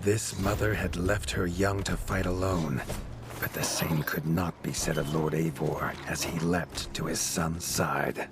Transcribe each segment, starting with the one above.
This mother had left her young to fight alone, but the same could not be said of Lord Eivor as he leapt to his son's side.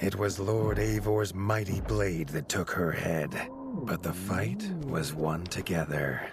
It was Lord Eivor's mighty blade that took her head, but the fight was won together.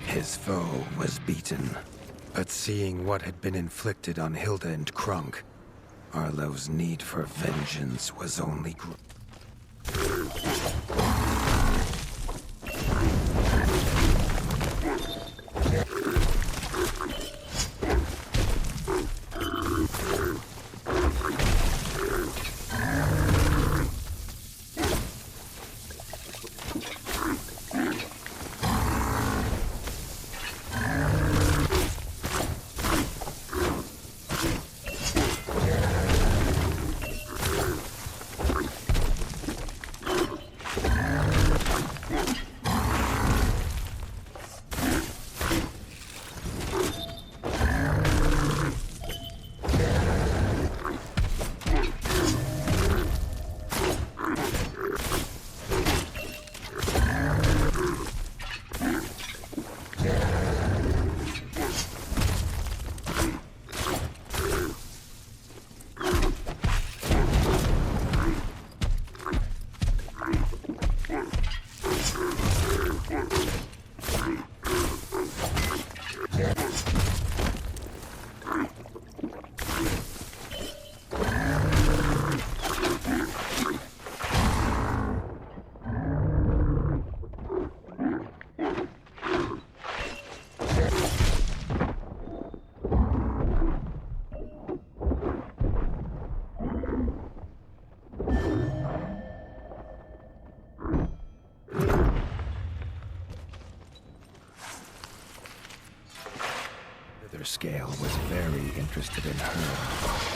His foe was beaten, but seeing what had been inflicted on Hilda and Krunk, Arlo's need for vengeance was only Slither Scale was very interested in her.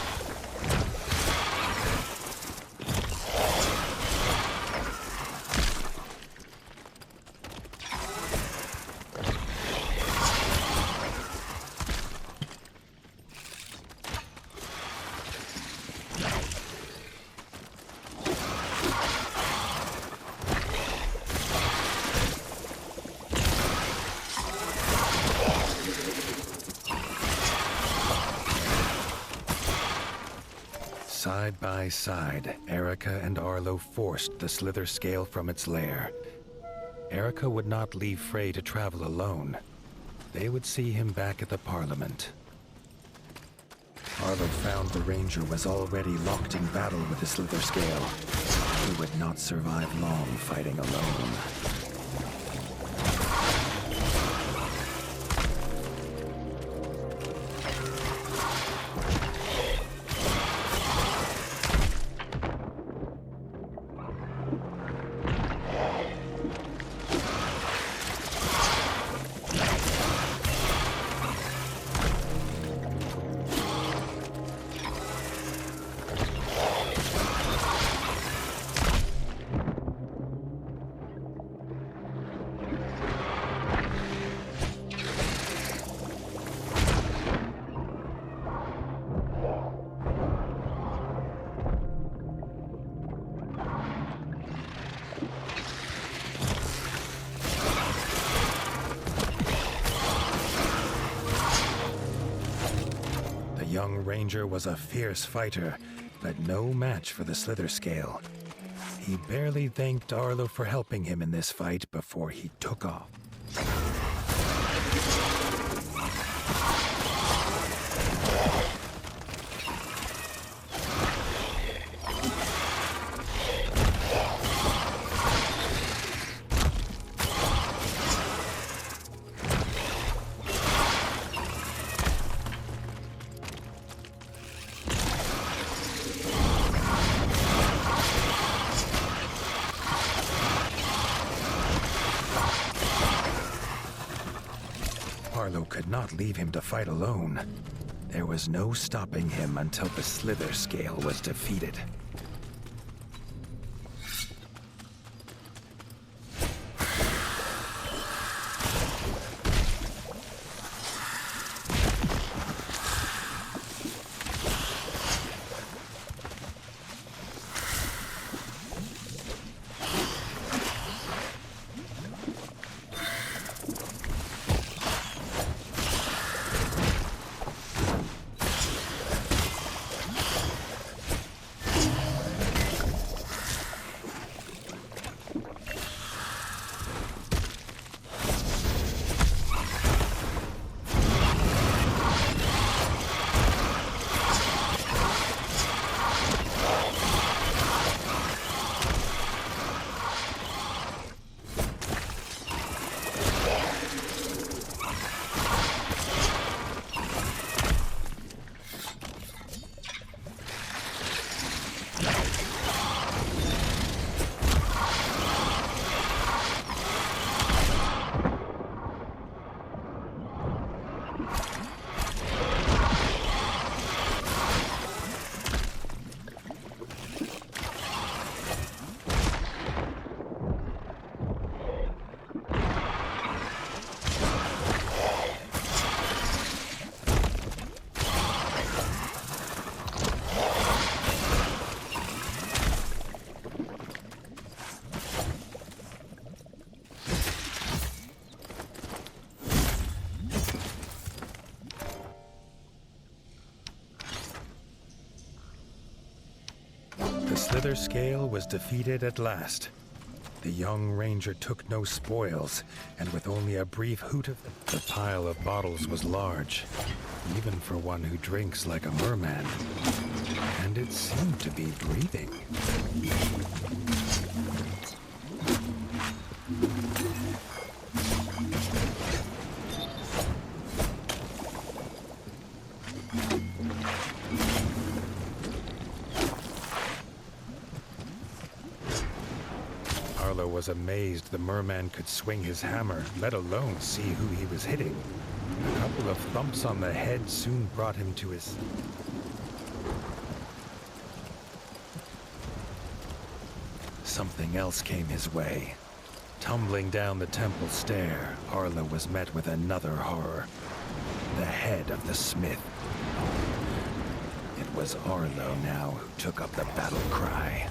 Side by side, Erica and Arlo forced the Slither Scale from its lair. Erica would not leave Frey to travel alone. They would see him back at the Parliament. Arlo found the Ranger was already locked in battle with the Slither Scale. He would not survive long fighting alone. The young Ranger was a fierce fighter, but no match for the Slither Scale. He barely thanked Arlo for helping him in this fight before he took off. Arlo could not leave him to fight alone. There was no stopping him until the Slither Scale was defeated. The Slither Scale was defeated at last. The young Ranger took no spoils, and with only a brief hoot of the pile of bottles was large, even for one who drinks like a merman. And it seemed to be breathing. Arlo was amazed the merman could swing his hammer, let alone see who he was hitting. A couple of thumps on the head soon brought him to his... Something else came his way. Tumbling down the temple stair, Arlo was met with another horror. The head of the smith. It was Arlo now who took up the battle cry.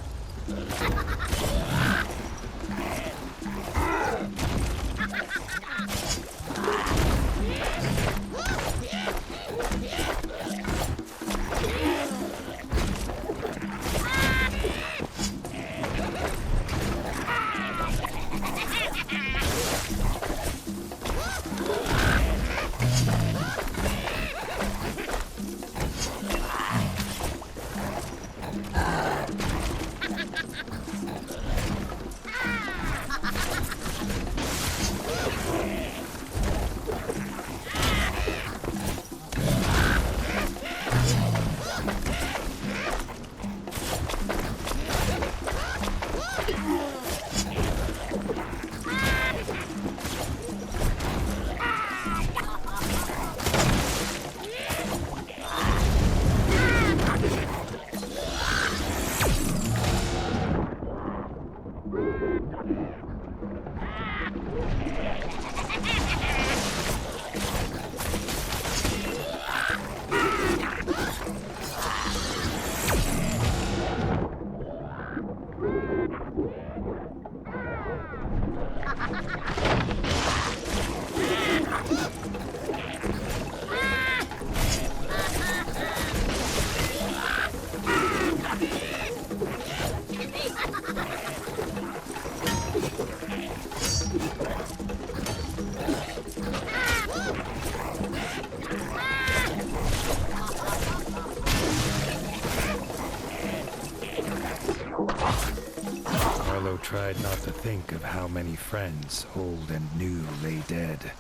Tried not to think of how many friends, old and new, lay dead.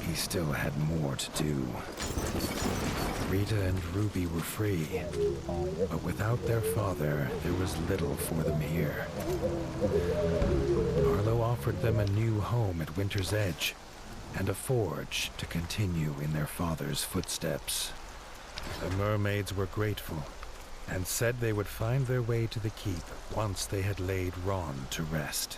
He still had more to do. Rita and Ruby were free, but without their father, there was little for them here. Arlo offered them a new home at Winter's Edge, and a forge to continue in their father's footsteps. The mermaids were grateful, and said they would find their way to the keep once they had laid Ron to rest.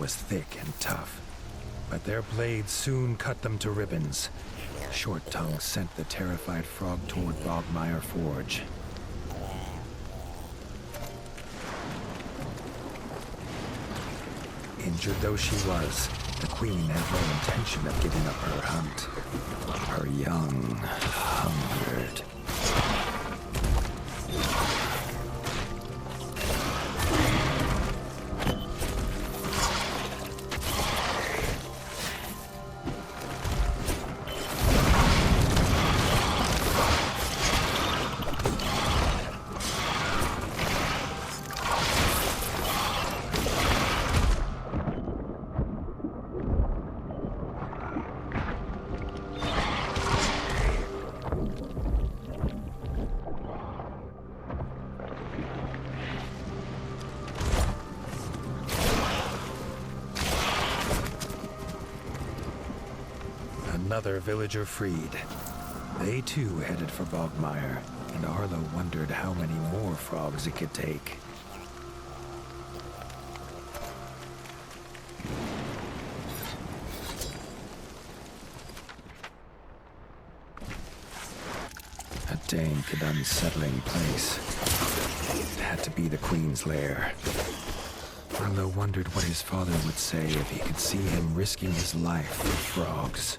Was thick and tough, but their blades soon cut them to ribbons. Short Tongue sent the terrified frog toward Bogmire Forge. Injured though she was, the queen had no intention of giving up her hunt. Her young hungered. another villager freed. They too headed for Bogmire, and Arlo wondered how many more frogs it could take. A dank and unsettling place. It had to be the Queen's lair. Arlo wondered what his father would say if he could see him risking his life for frogs.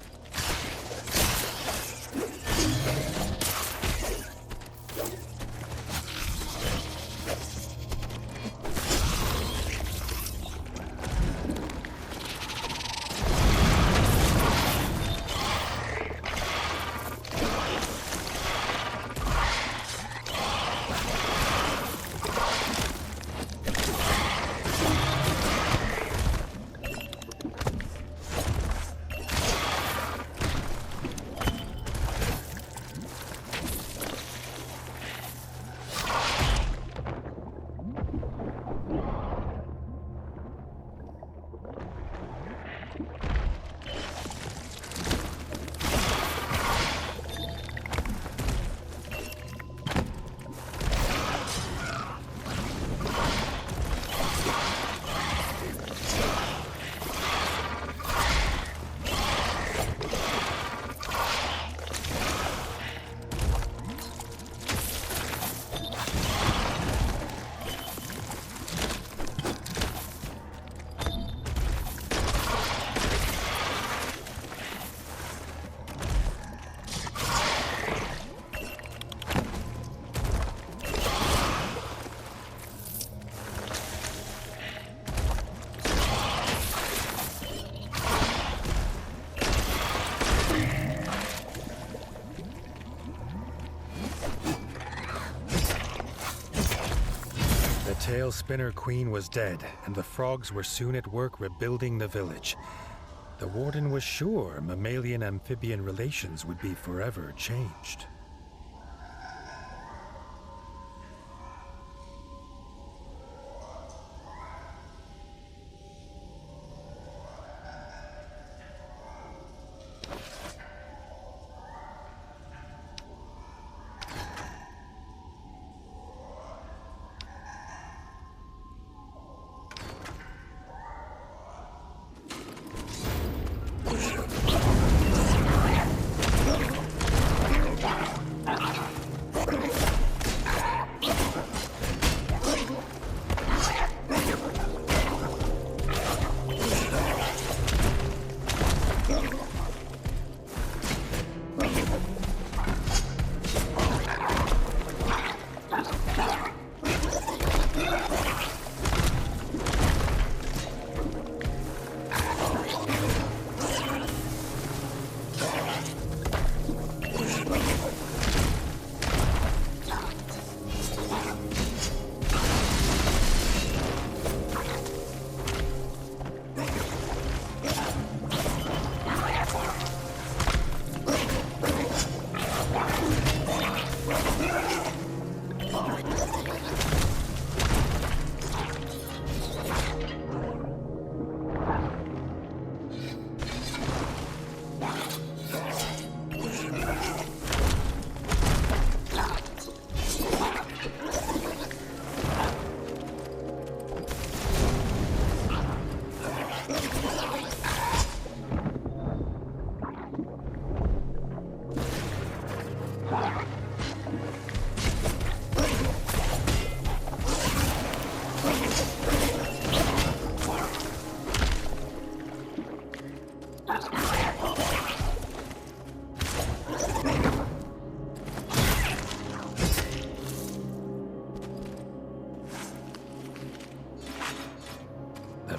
Cailspinner Queen was dead, and the frogs were soon at work rebuilding the village. The warden was sure mammalian-amphibian relations would be forever changed.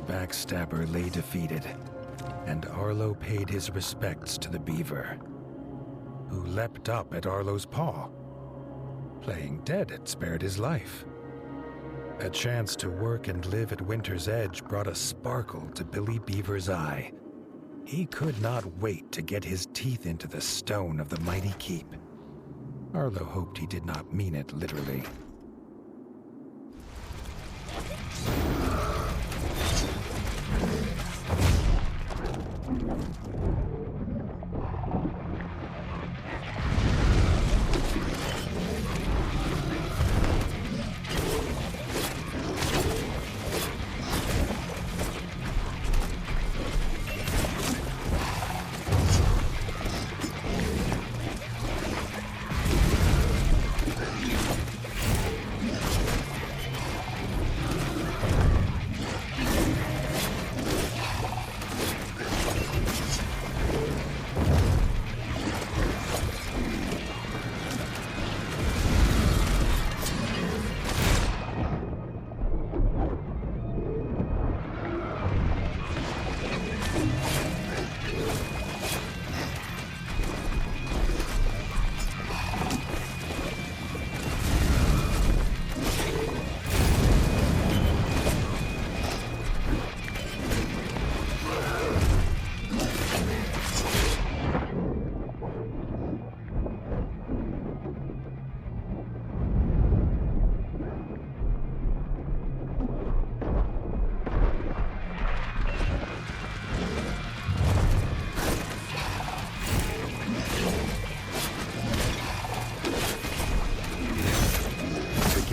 Backstabber lay defeated, and Arlo paid his respects to the beaver, who leapt up at Arlo's paw. Playing dead had spared his life. A chance to work and live at Winter's Edge brought a sparkle to Billy Beaver's eye. He could not wait to get his teeth into the stone of the mighty keep. Arlo hoped he did not mean it literally.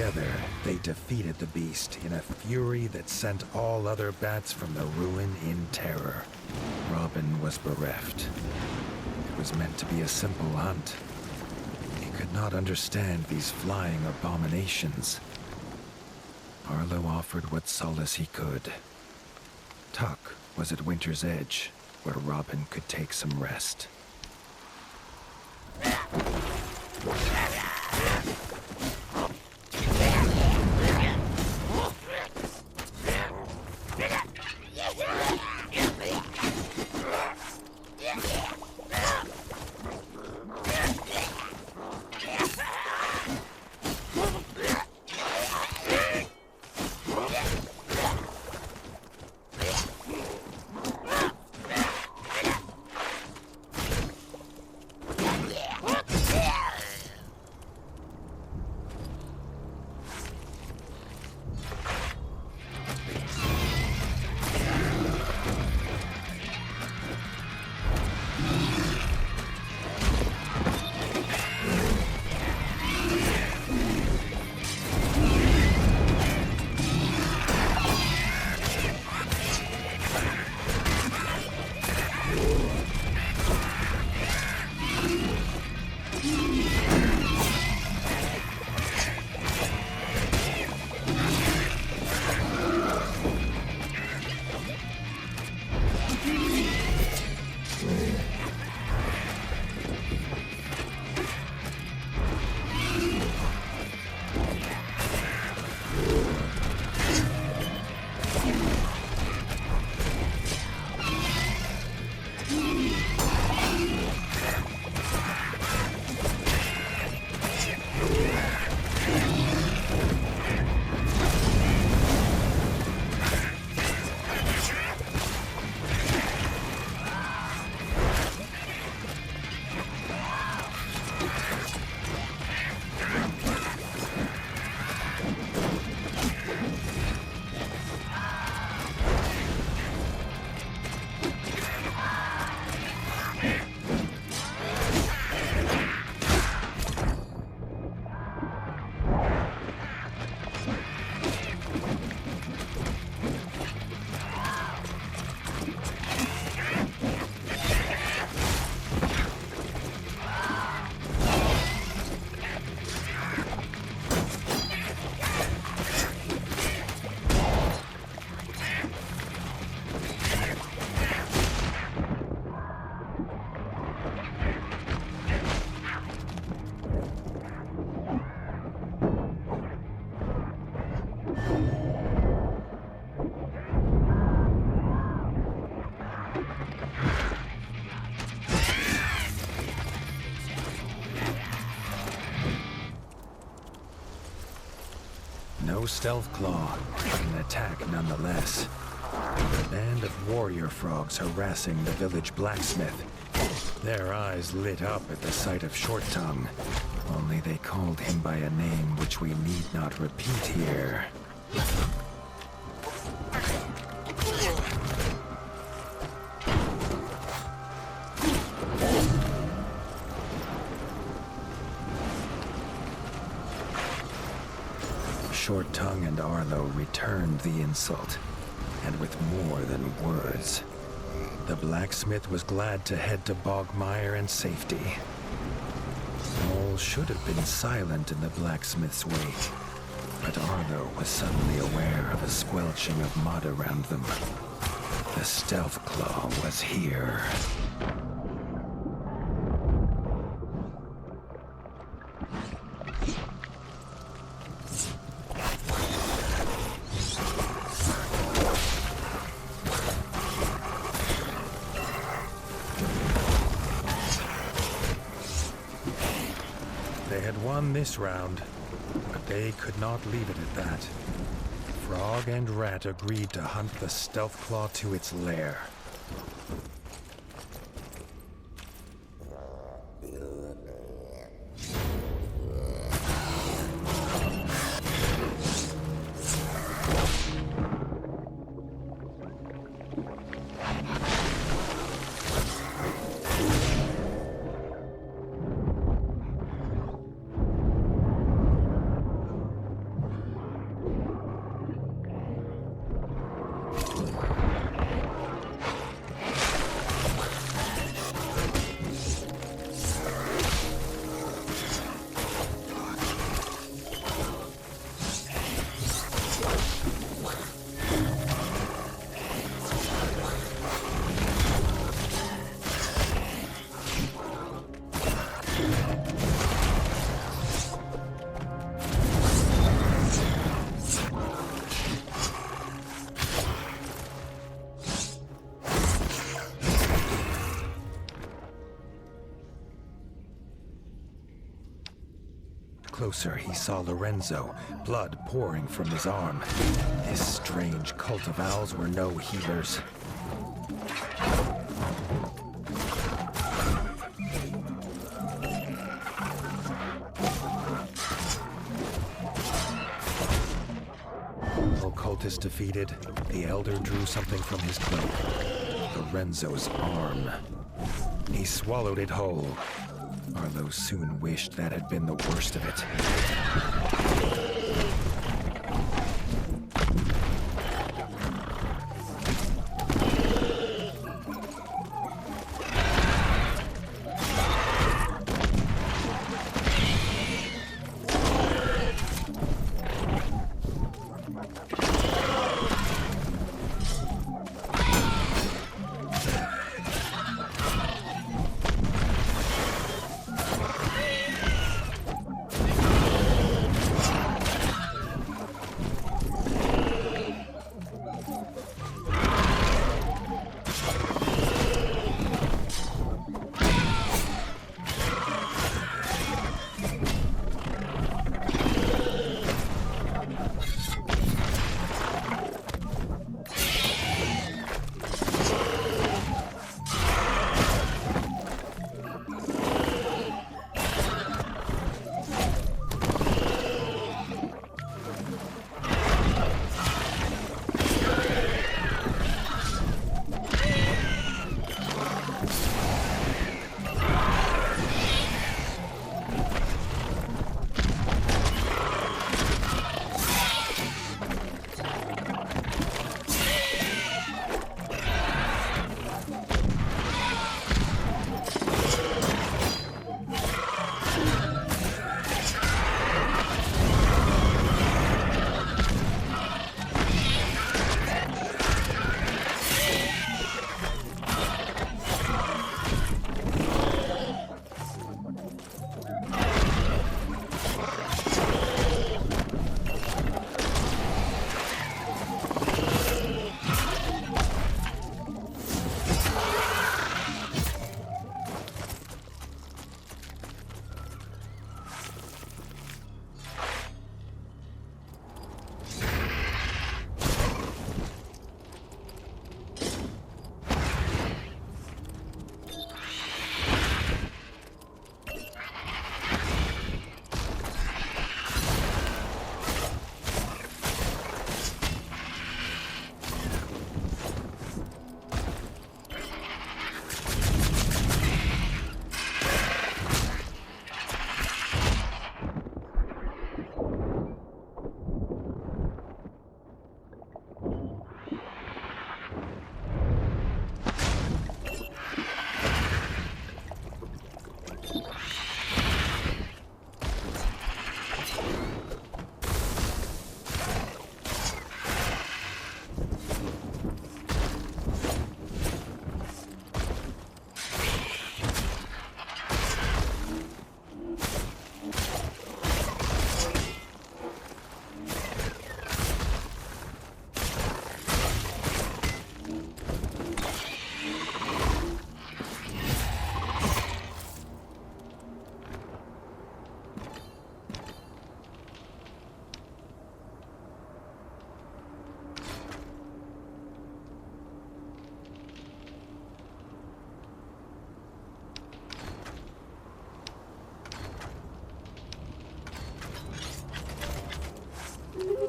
Together, they defeated the beast in a fury that sent all other bats from the ruin in terror. Robin was bereft. It was meant to be a simple hunt. He could not understand these flying abominations. Arlo offered what solace he could. Tuck was at Winter's Edge, where Robin could take some rest. No stealth claw, but an attack nonetheless. A band of warrior frogs harassing the village blacksmith. Their eyes lit up at the sight of Short Tongue. Only they called him by a name which we need not repeat here. Short Tongue and Arlo returned the insult, and with more than words. The blacksmith was glad to head to Bogmire and safety. All should have been silent in the blacksmith's wake, but Arlo was suddenly aware of a squelching of mud around them. The stealth claw was here. This round, but they could not leave it at that. Frog and Rat agreed to hunt the stealth claw to its lair. closer, he saw Lorenzo, blood pouring from his arm. This strange cult of owls were no healers. Cultist defeated, the Elder drew something from his cloak. Lorenzo's arm. He swallowed it whole. Arlo soon wished that had been the worst of it.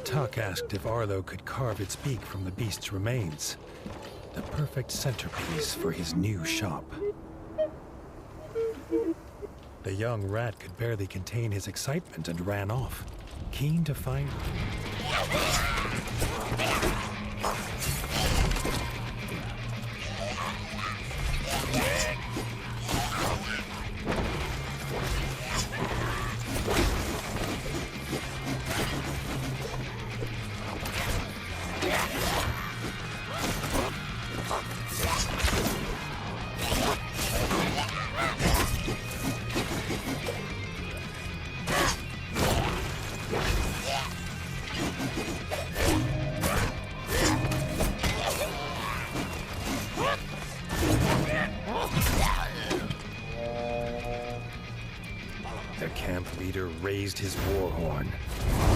Tuck asked if Arlo could carve its beak from the beast's remains. The perfect centerpiece for his new shop. The young rat could barely contain his excitement and ran off, keen to find... The camp leader raised his war horn.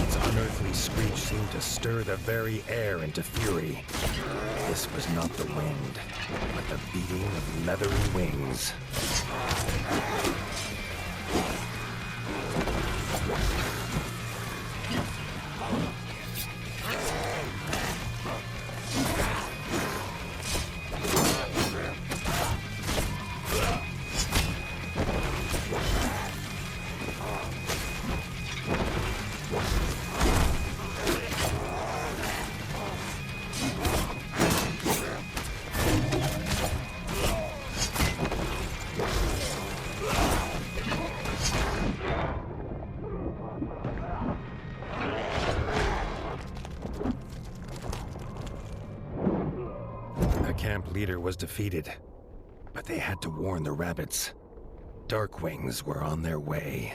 Its unearthly screech seemed to stir the very air into fury. This was not the wind, but the beating of leathery wings. Camp leader was defeated, but they had to warn the rabbits. Darkwings were on their way.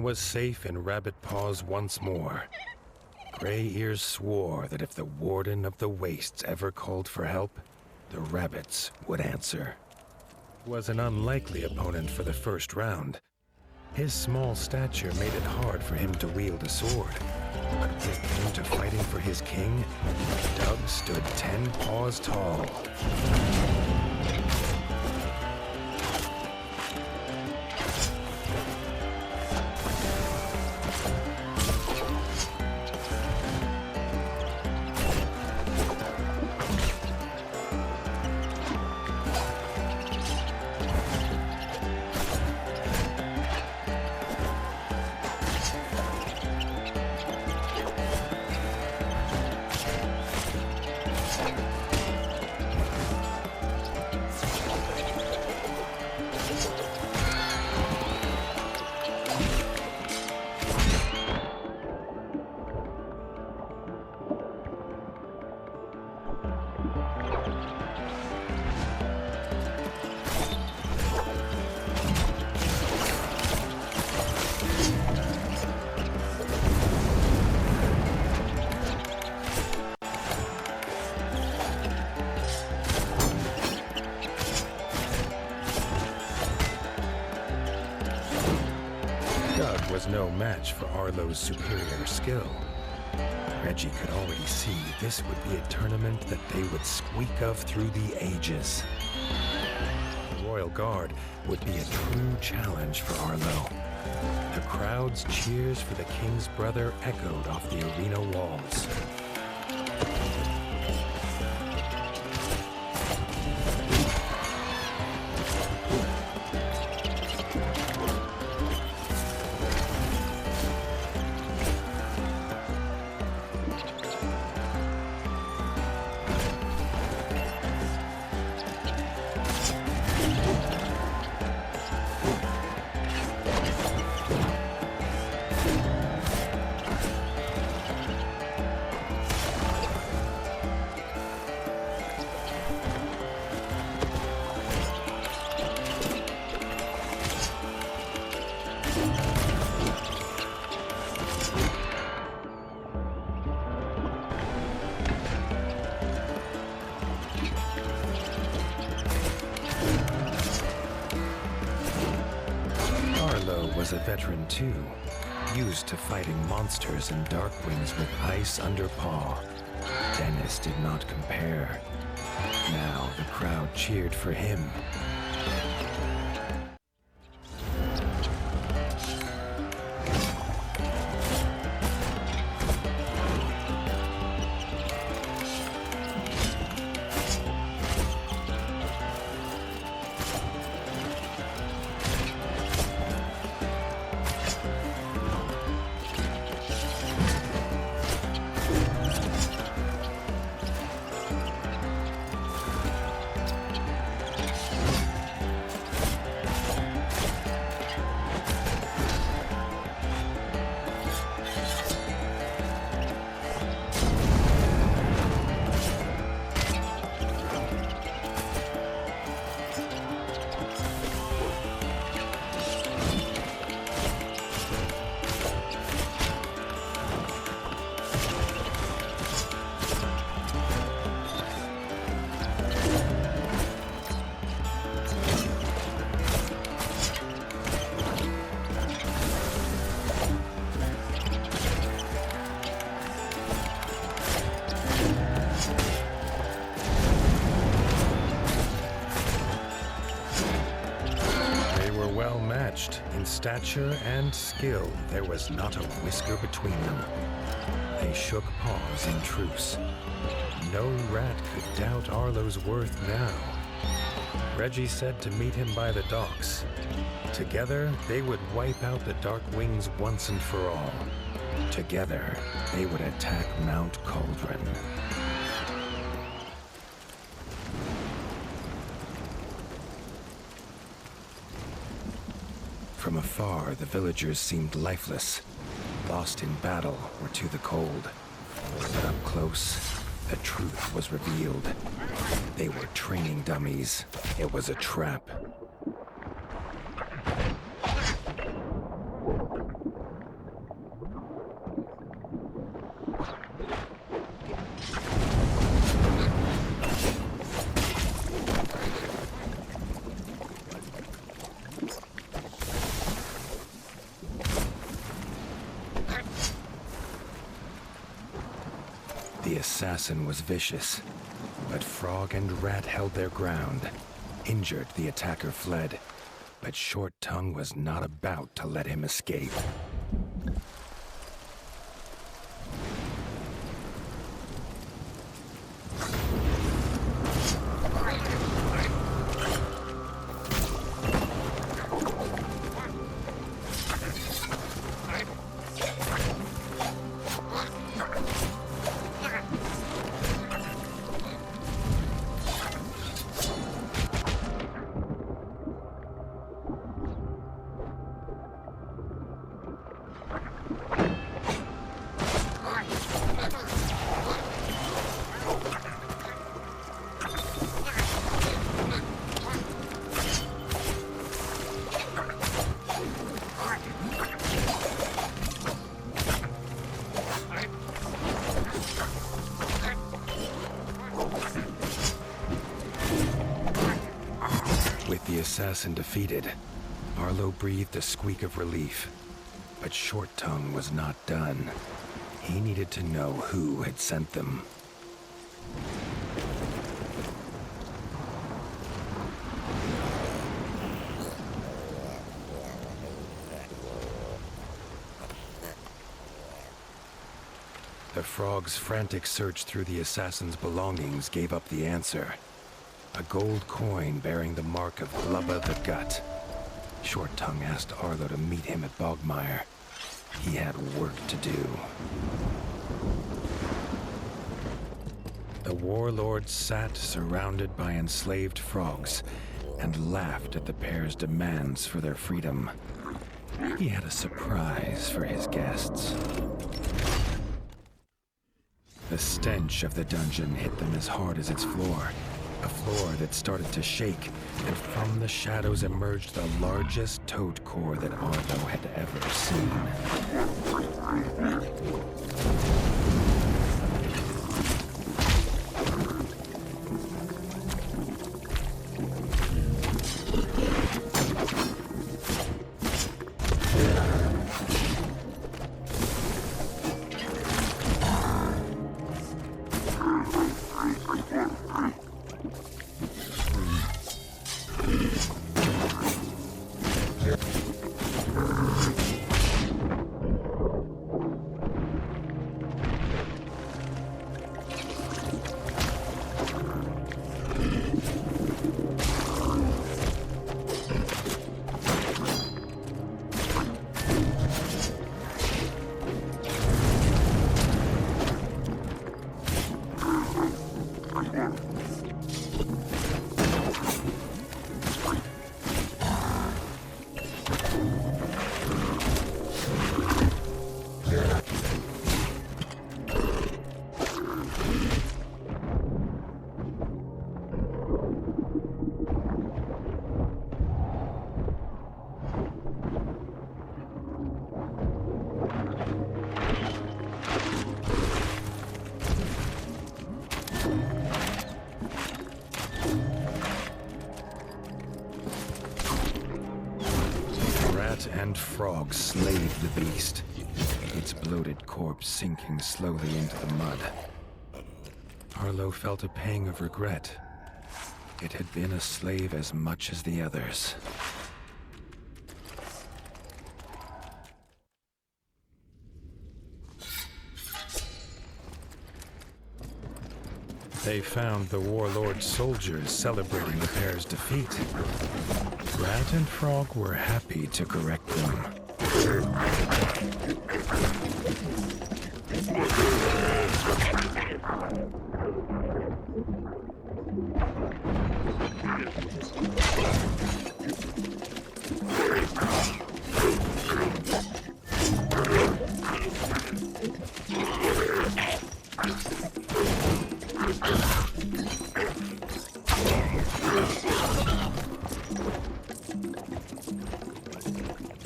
Was safe in Rabbit Paws once more. Gray Ears swore that if the Warden of the Wastes ever called for help, the rabbits would answer. He was an unlikely opponent for the first round. His small stature made it hard for him to wield a sword. But when it came to fighting for his king, Doug stood 10 paws tall. No match for Arlo's superior skill. Reggie could already see this would be a tournament that they would squeak of through the ages. The Royal Guard would be a true challenge for Arlo. The crowd's cheers for the King's brother echoed off the arena walls. was a veteran too, used to fighting monsters and darkwings with ice under paw. Dennis did not compare. Now the crowd cheered for him. In stature and skill, there was not a whisker between them. They shook paws in truce. No rat could doubt Arlo's worth now. Reggie said to meet him by the docks. Together, they would wipe out the Dark Wings once and for all. Together, they would attack Mount Cauldron. From afar, the villagers seemed lifeless, lost in battle or to the cold. But up close, the truth was revealed. They were training dummies. It was a trap. The assassin was vicious, but Frog and Rat held their ground. Injured, the attacker fled, but Short Tongue was not about to let him escape. Assassin defeated, Arlo breathed a squeak of relief. But Short Tongue was not done. He needed to know who had sent them. The frog's frantic search through the assassin's belongings gave up the answer. A gold coin bearing the mark of Glubba the Gutt. Short Tongue asked Arlo to meet him at Bogmire. He had work to do. The warlord sat surrounded by enslaved frogs and laughed at the pair's demands for their freedom. He had a surprise for his guests. The stench of the dungeon hit them as hard as its floor. A floor that started to shake, and from the shadows emerged the largest toad core that Arlo had ever seen. And frog slaved the beast, its bloated corpse sinking slowly into the mud. Arlo felt a pang of regret. It had been a slave as much as the others. They found the warlord's soldiers celebrating the pair's defeat. Rat and Frog were happy to correct them.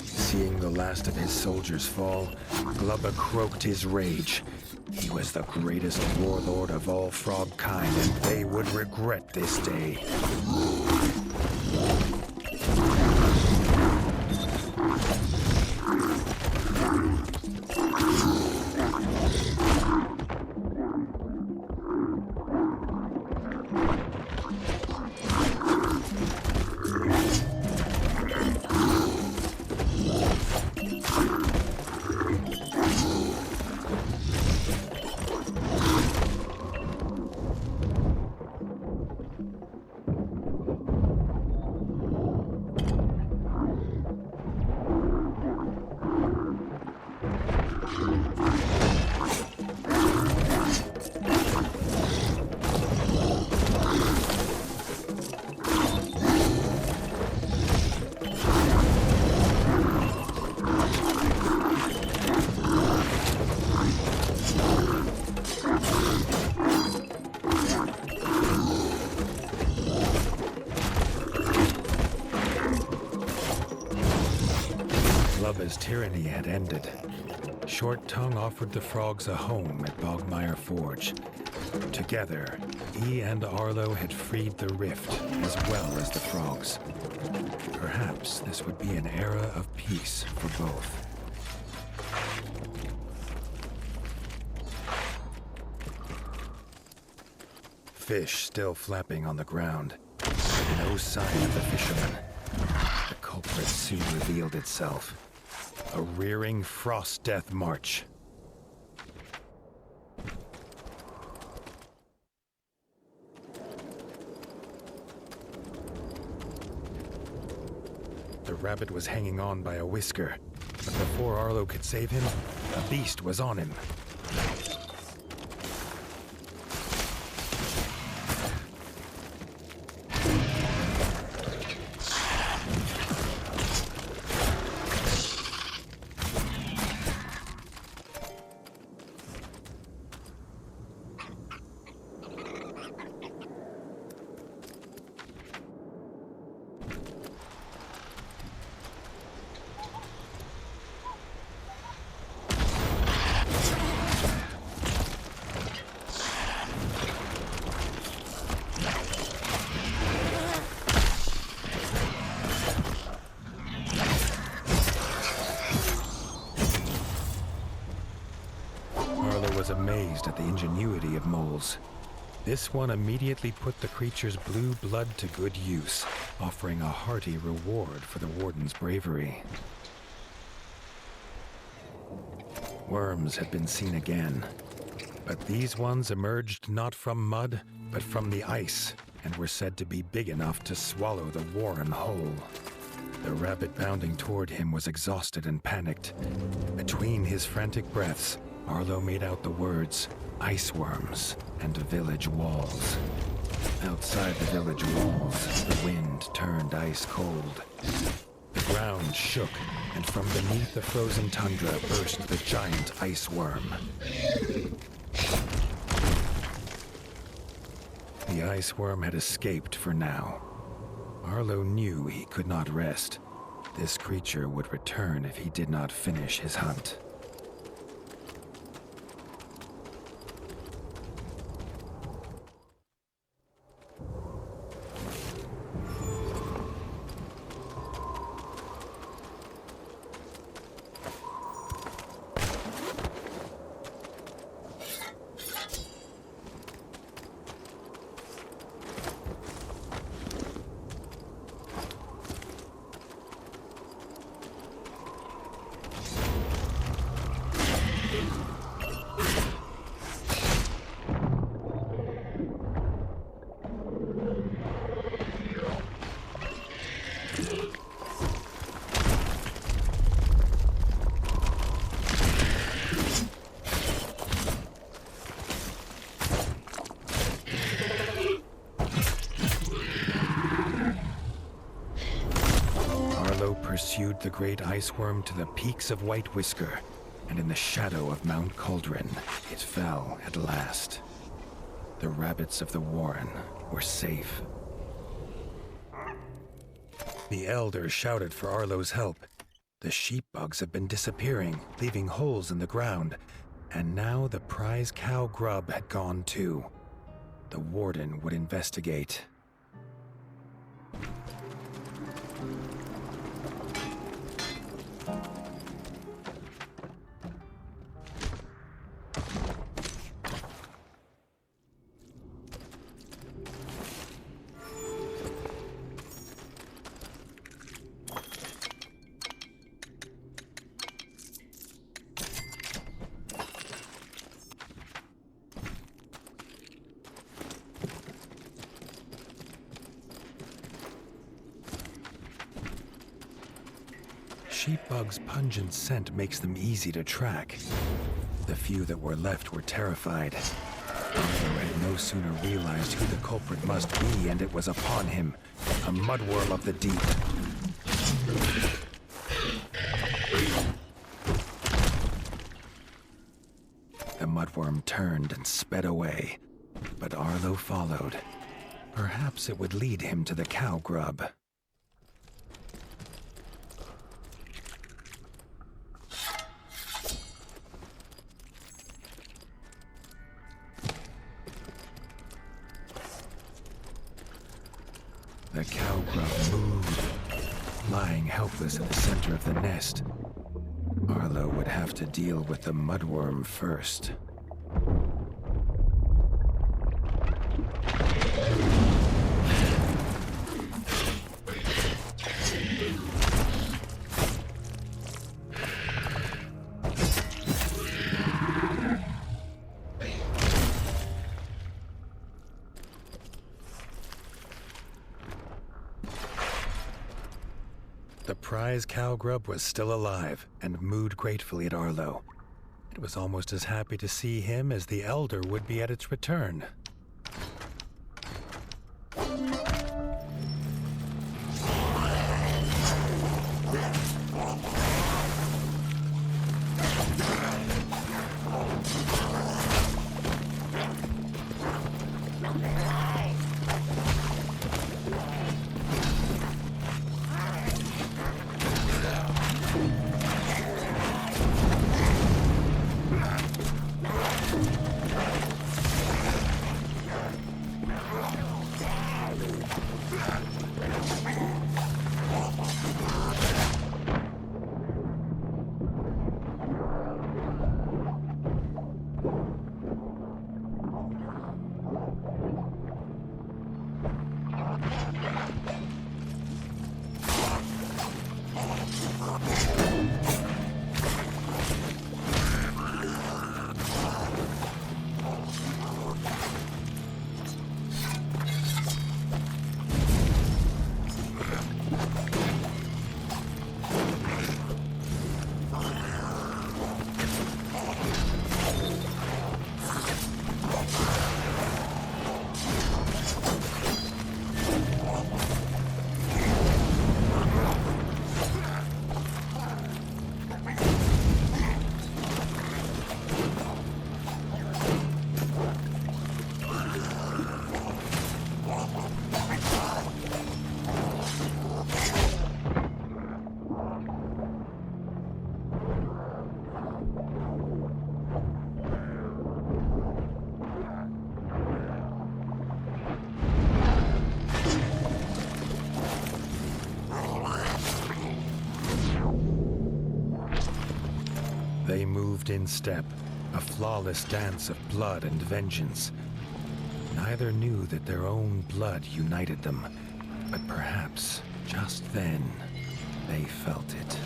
Seeing the last of his soldiers fall, Glubba croaked his rage. He was the greatest warlord of all frog kind, and they would regret this day. Glubba's tyranny had ended. Short Tongue offered the frogs a home at Bogmire Forge. Together, he and Arlo had freed the rift as well as the frogs. Perhaps this would be an era of peace for both. Fish still flapping on the ground. No sign of the fisherman. The culprit soon revealed itself. A rearing frost death march. The rabbit was hanging on by a whisker, but before Arlo could save him, a beast was on him. Amazed at the ingenuity of moles. This one immediately put the creature's blue blood to good use, offering a hearty reward for the warden's bravery. Worms had been seen again, but these ones emerged not from mud, but from the ice, and were said to be big enough to swallow the warren whole. The rabbit bounding toward him was exhausted and panicked. Between his frantic breaths, Arlo made out the words, ice worms and village walls. Outside the village walls, the wind turned ice cold. The ground shook, and from beneath the frozen tundra burst the giant ice worm. The ice worm had escaped for now. Arlo knew he could not rest. This creature would return if he did not finish his hunt. Pursued the great ice worm to the peaks of White Whisker, and in the shadow of Mount Cauldron, it fell at last. The rabbits of the warren were safe. The elder shouted for Arlo's help. The sheep bugs had been disappearing, leaving holes in the ground, and now the prize cow grub had gone too. The warden would investigate. Sheep bugs' pungent scent makes them easy to track. The few that were left were terrified. Arlo had no sooner realized who the culprit must be, and it was upon him, a mudwyrm of the deep. The mudwyrm turned and sped away, but Arlo followed. Perhaps it would lead him to the cow grub. The cow grub moved, lying helpless at the center of the nest. Arlo would have to deal with the mudwyrm first. The prize cow grub was still alive and mooed gratefully at Arlo. It was almost as happy to see him as the elder would be at its return. moved in step, a flawless dance of blood and vengeance. Neither knew that their own blood united them, but perhaps, just then, they felt it.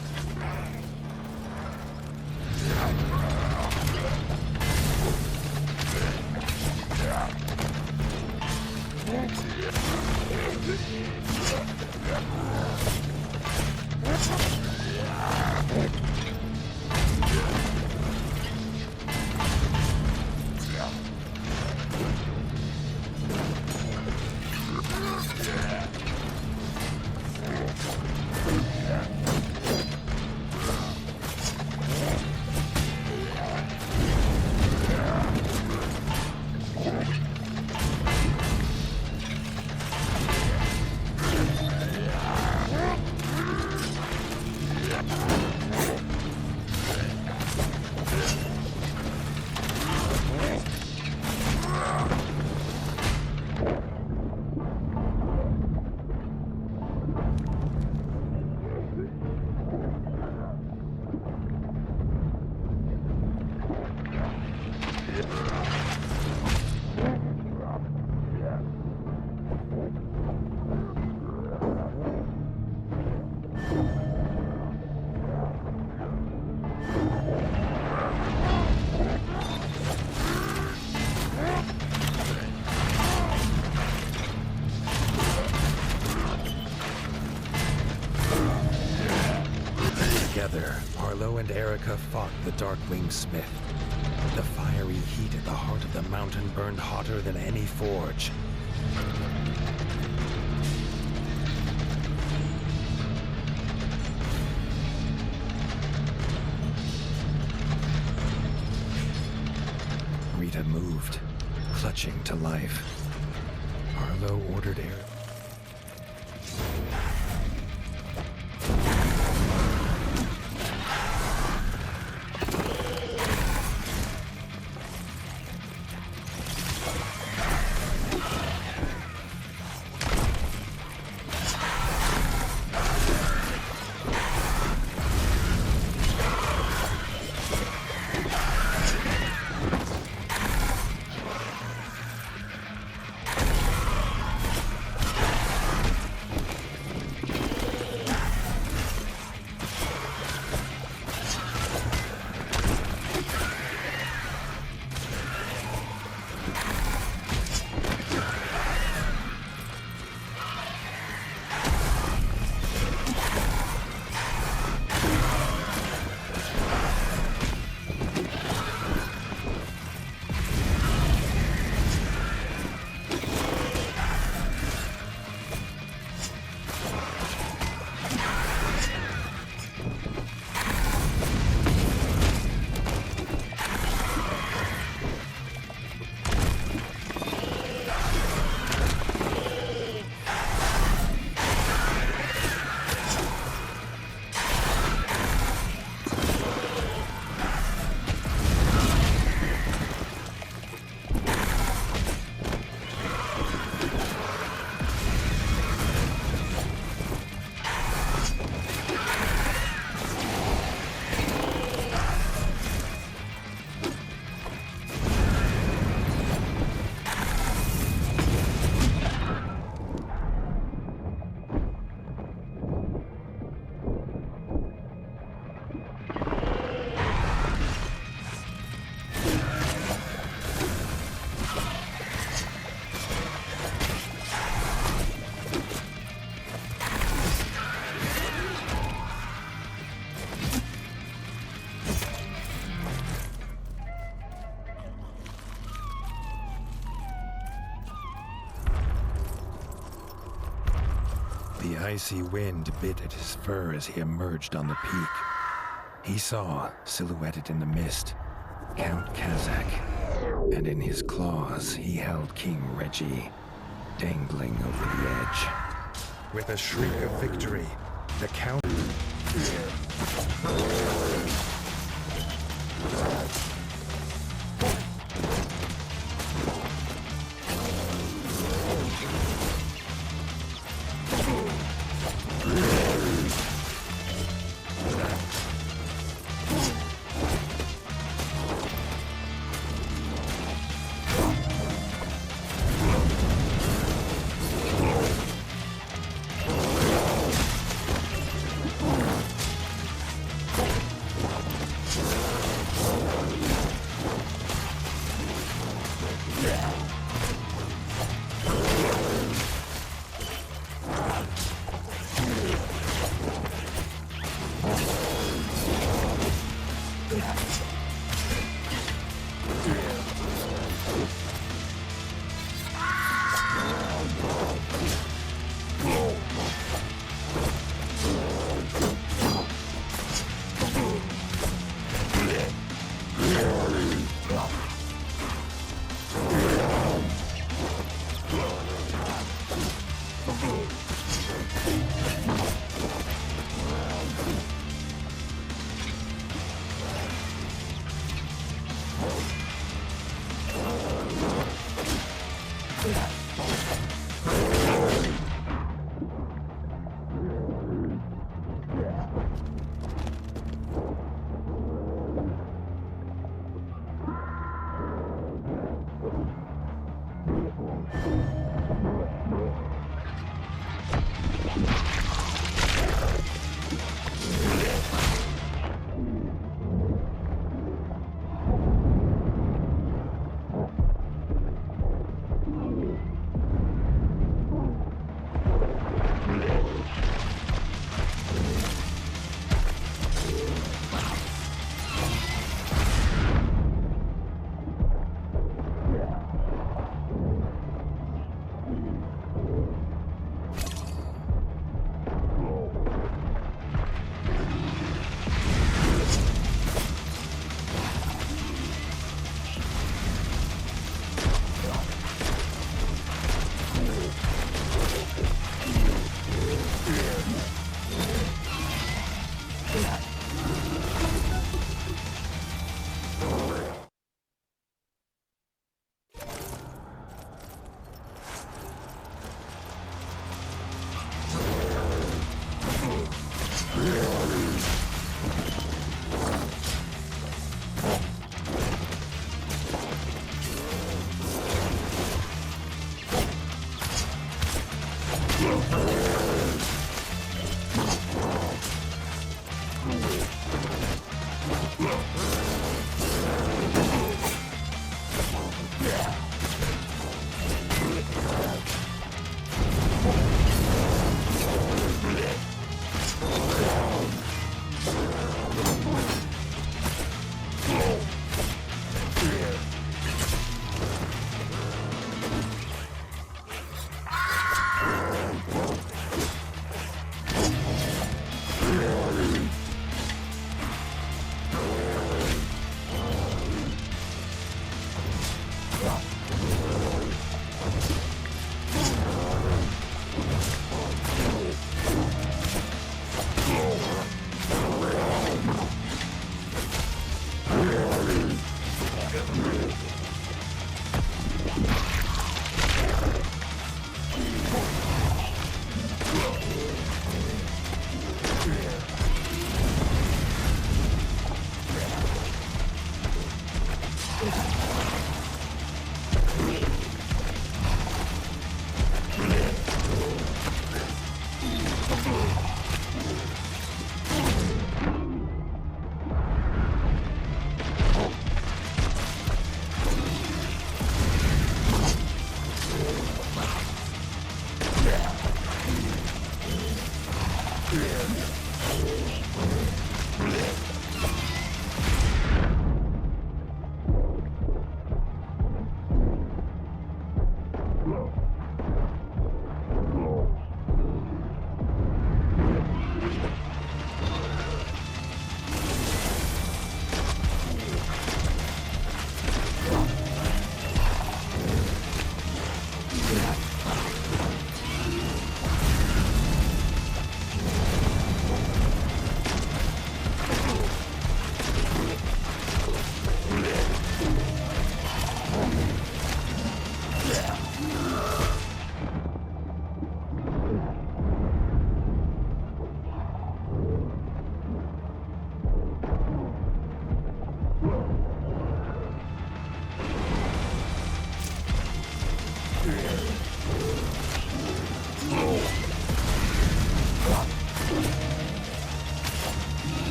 And Erica fought the Darkwing Smith. The fiery heat at the heart of the mountain burned hotter than any forge. Rita moved, clutching to life. Arlo ordered Erica. The icy wind bit at his fur as he emerged on the peak. He saw, silhouetted in the mist, Count Kazak, and in his claws he held King Reggie, dangling over the edge. With a shriek of victory, the Count...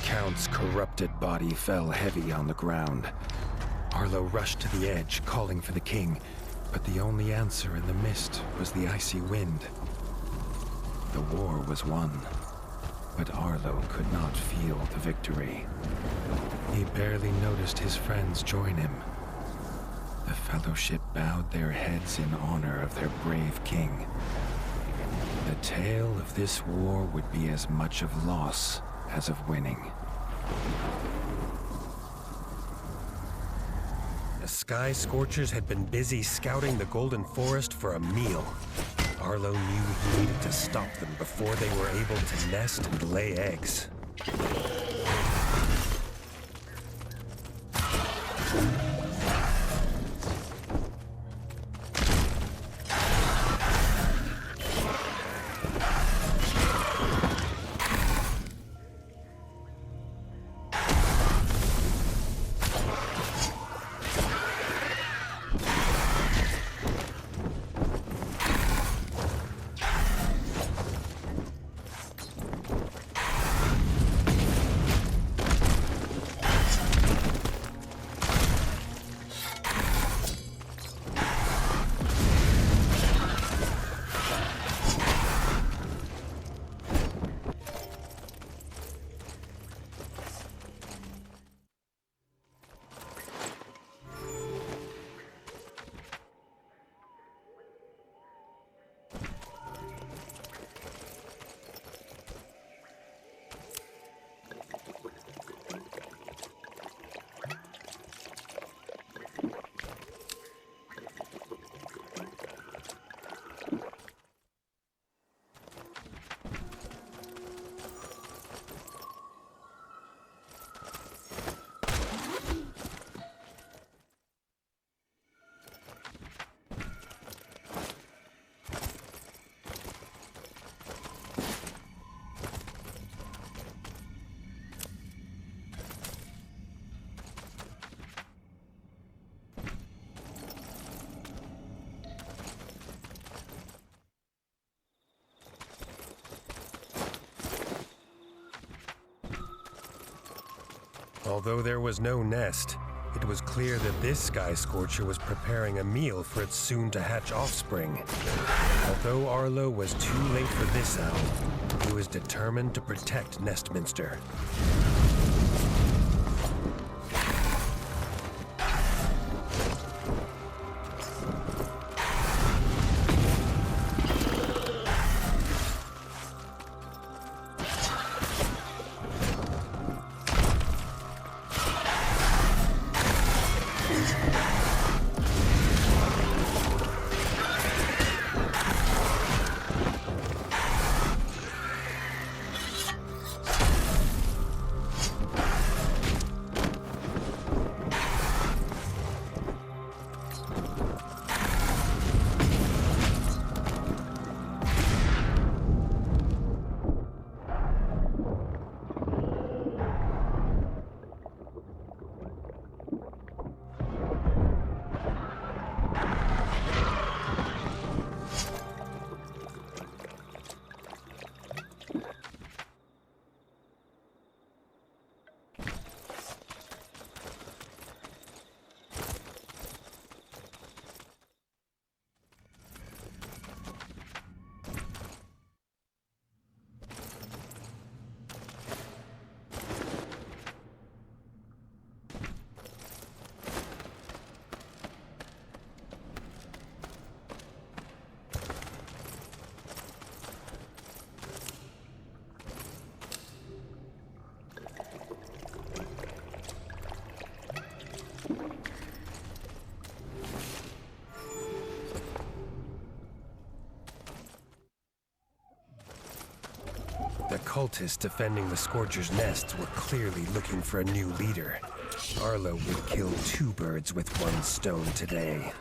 Count's corrupted body fell heavy on the ground. Arlo rushed to the edge, calling for the king, but the only answer in the mist was the icy wind. The war was won, but Arlo could not feel the victory. He barely noticed his friends join him. The Fellowship bowed their heads in honor of their brave king. The tale of this war would be as much of loss as of winning. The Sky Scorchers had been busy scouting the Golden Forest for a meal. Arlo knew he needed to stop them before they were able to nest and lay eggs. Although there was no nest, it was clear that this Sky Scorcher was preparing a meal for its soon-to-hatch offspring. Although Arlo was too late for this owl, he was determined to protect Nestminster. The cultists defending the Scorcher's nest were clearly looking for a new leader. Arlo would kill 2 birds with 1 stone today.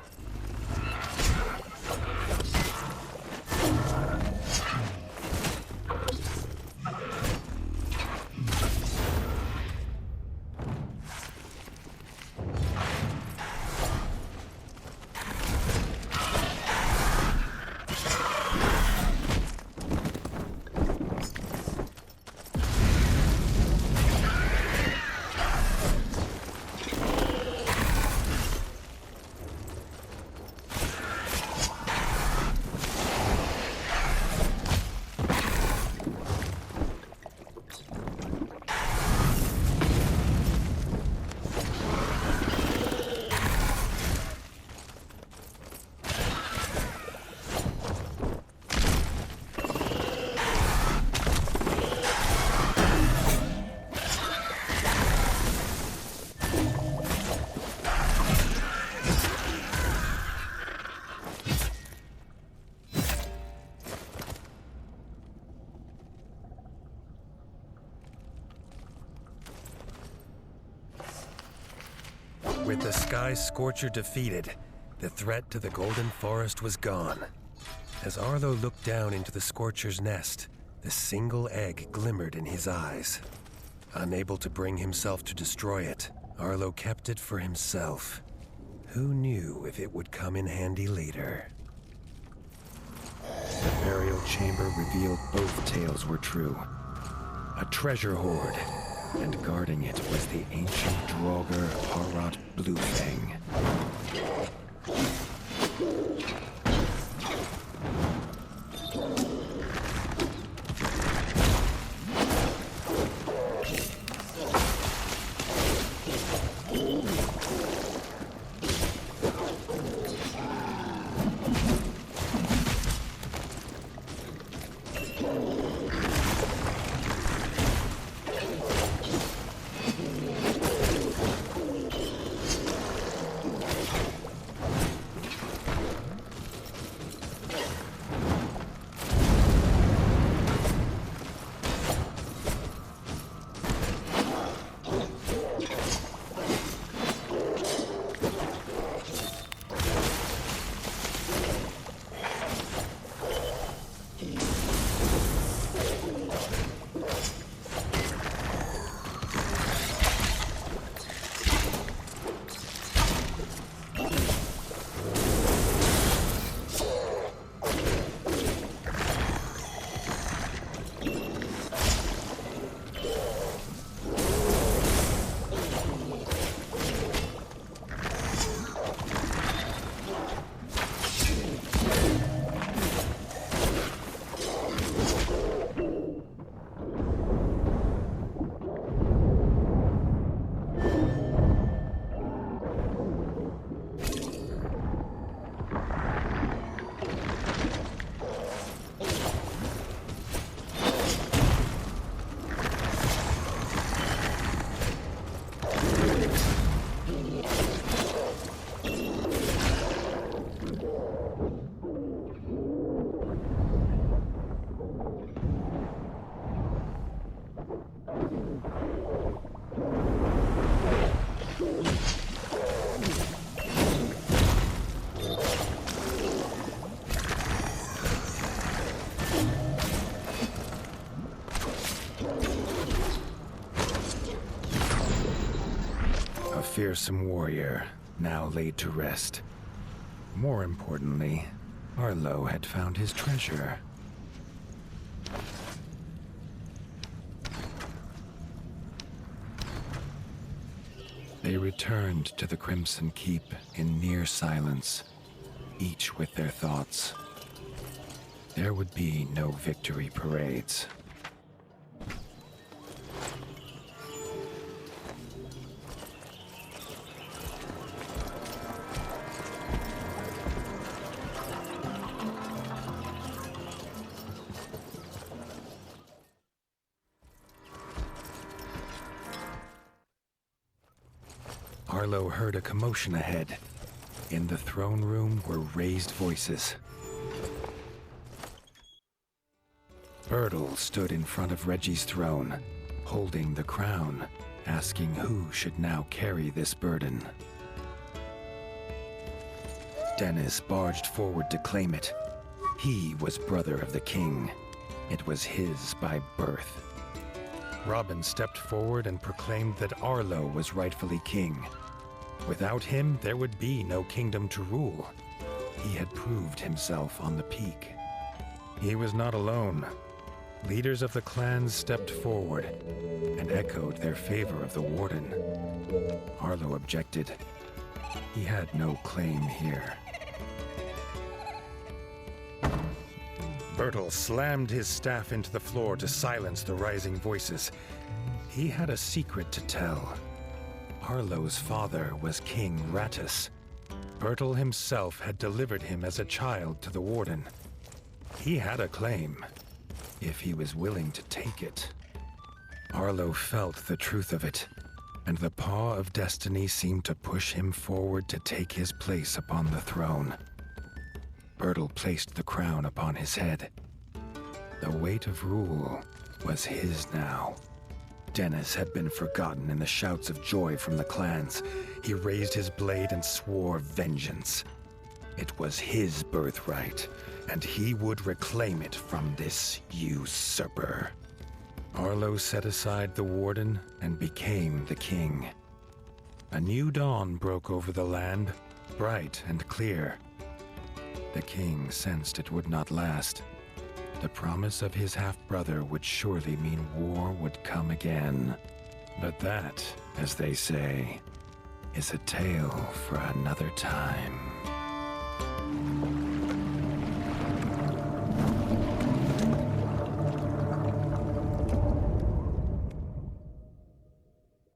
With the Sky Scorcher defeated, the threat to the Golden Forest was gone. As Arlo looked down into the Scorcher's nest, the single egg glimmered in his eyes. Unable to bring himself to destroy it, Arlo kept it for himself. Who knew if it would come in handy later? The burial chamber revealed both tales were true. A treasure hoard, and guarding it was the ancient Draugr Harrot Bluefang. Fearsome warrior, now laid to rest. More importantly, Arlo had found his treasure. They returned to the Crimson Keep in near silence, each with their thoughts. There would be no victory parades. Arlo heard a commotion ahead. In the throne room were raised voices. Bertle stood in front of Reggie's throne, holding the crown, asking who should now carry this burden. Dennis barged forward to claim it. He was brother of the king. It was his by birth. Robin stepped forward and proclaimed that Arlo was rightfully king. Without him, there would be no kingdom to rule. He had proved himself on the peak. He was not alone. Leaders of the clans stepped forward and echoed their favor of the warden. Arlo objected. He had no claim here. Bertle slammed his staff into the floor to silence the rising voices. He had a secret to tell. Arlo's father was King Rattus. Bertle himself had delivered him as a child to the warden. He had a claim, if he was willing to take it. Arlo felt the truth of it, and the paw of destiny seemed to push him forward to take his place upon the throne. Bertle placed the crown upon his head. The weight of rule was his now. Dennis had been forgotten in the shouts of joy from the clans, he raised his blade and swore vengeance. It was his birthright, and he would reclaim it from this usurper. Arlo set aside the warden and became the king. A new dawn broke over the land, bright and clear. The king sensed it would not last. The promise of his half-brother would surely mean war would come again. But that, as they say, is a tale for another time.